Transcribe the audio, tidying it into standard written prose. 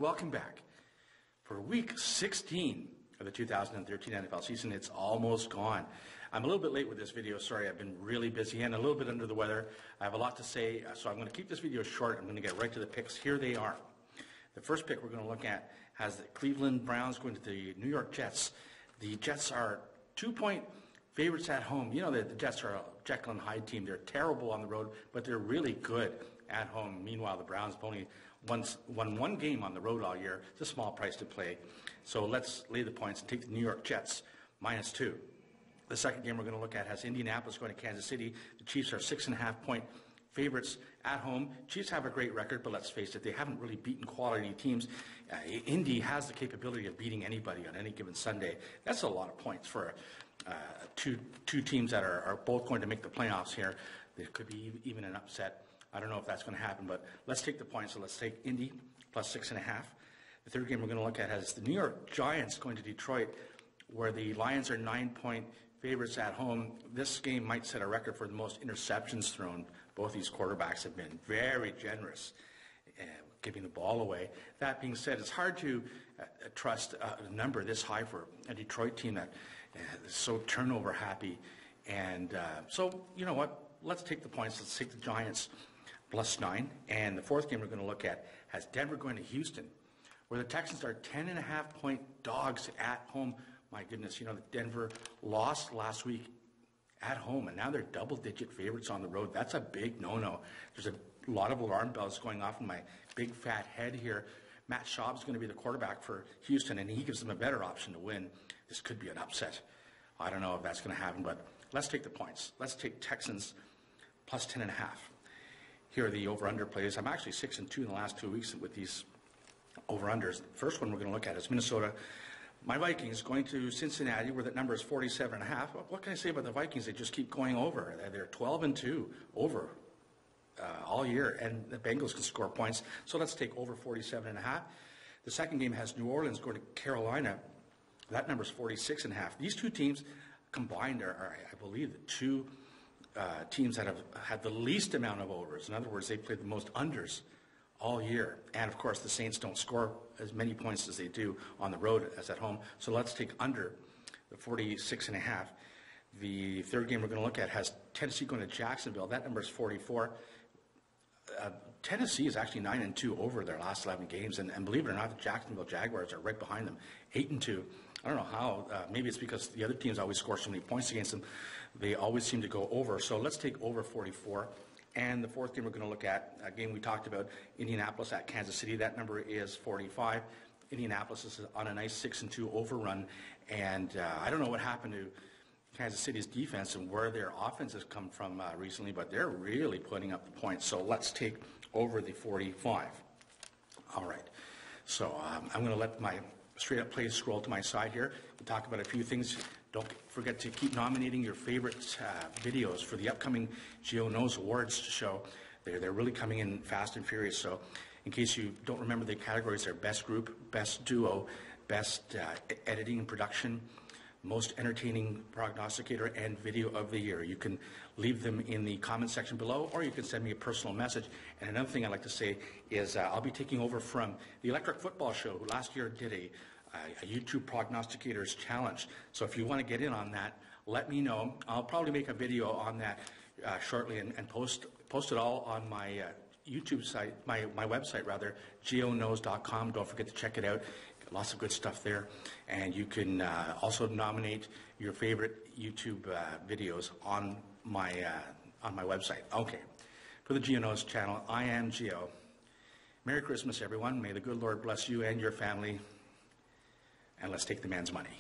welcome back. For week 16 of the 2013 NFL season, it's almost gone. I'm a little bit late with this video. Sorry, I've been really busy and a little bit under the weather. I have a lot to say, so I'm going to keep this video short. I'm going to get right to the picks. Here they are. The first pick we're going to look at has the Cleveland Browns going to the New York Jets. The Jets are 2-point favorites at home. You know that the Jets are a Jekyll and Hyde team. They're terrible on the road, but they're really good at home. Meanwhile, the Browns have only won one game on the road all year. It's a small price to play. So let's lay the points and take the New York Jets -2. The second game we're going to look at has Indianapolis going to Kansas City. The Chiefs are 6.5-point favorites at home. Chiefs have a great record, but let's face it, they haven't really beaten quality teams. Indy has the capability of beating anybody on any given Sunday. That's a lot of points for two teams that are both going to make the playoffs here. There could be even an upset. I don't know if that's going to happen, but let's take the points. So let's take Indy +6.5. The third game we're going to look at has the New York Giants going to Detroit, where the Lions are 9-point favorites at home. This game might set a record for the most interceptions thrown. Both these quarterbacks have been very generous giving the ball away. That being said, it's hard to trust a number this high for a Detroit team that is so turnover happy. And so, you know what? Let's take the points. Let's take the Giants +9. And the fourth game we're going to look at has Denver going to Houston, where the Texans are 10.5-point dogs at home. My goodness, you know, Denver lost last week at home, and now they're double-digit favorites on the road. That's a big no-no. There's a lot of alarm bells going off in my big fat head here. Matt Schaub's going to be the quarterback for Houston, and he gives them a better option to win. This could be an upset. I don't know if that's going to happen, but let's take the points. Let's take Texans +10.5. Here are the over-under plays. I'm actually 6-2 in the last 2 weeks with these over-unders. The first one we're going to look at is Minnesota. My Vikings going to Cincinnati, where that number is 47.5. What can I say about the Vikings? They just keep going over. They're 12-2 over all year, and the Bengals can score points. So let's take over 47.5. The second game has New Orleans going to Carolina. That number is 46.5. These two teams combined are, I believe, the two teams that have had the least amount of overs. In other words, they played the most unders all year. And, of course, the Saints don't score as many points as they do on the road as at home. So let's take under the 46.5. The third game we're going to look at has Tennessee going to Jacksonville. That number is 44. Tennessee is actually 9-2 over their last 11 games. And believe it or not, the Jacksonville Jaguars are right behind them, 8-2. I don't know how. Maybe it's because the other teams always score so many points against them. They always seem to go over. So let's take over 44. And the fourth game we're going to look at, a game we talked about, Indianapolis at Kansas City. That number is 45. Indianapolis is on a nice 6-2 overrun. And I don't know what happened to Kansas City's defense and where their offense has come from recently, but they're really putting up the points. So let's take over the 45. All right. So I'm going to let my straight-up plays scroll to my side here. We'll talk about a few things. Don't forget to keep nominating your favorite videos for the upcoming Geo Knows Awards show. They're really coming in fast and furious. So in case you don't remember the categories, they're Best Group, Best Duo, Best Editing and Production, Most Entertaining Prognosticator, and Video of the Year. You can leave them in the comment section below, or you can send me a personal message. And another thing I'd like to say is I'll be taking over from the Electric Football Show, who last year did a YouTube Prognosticators Challenge. So if you want to get in on that, let me know. I'll probably make a video on that shortly and post it all on my YouTube site, my website rather, geoknows.com. Don't forget to check it out. Lots of good stuff there. And you can also nominate your favorite YouTube videos on my website. Okay. For the Geo Knows channel, I am Geo. Merry Christmas, everyone. May the good Lord bless you and your family. And let's take the man's money.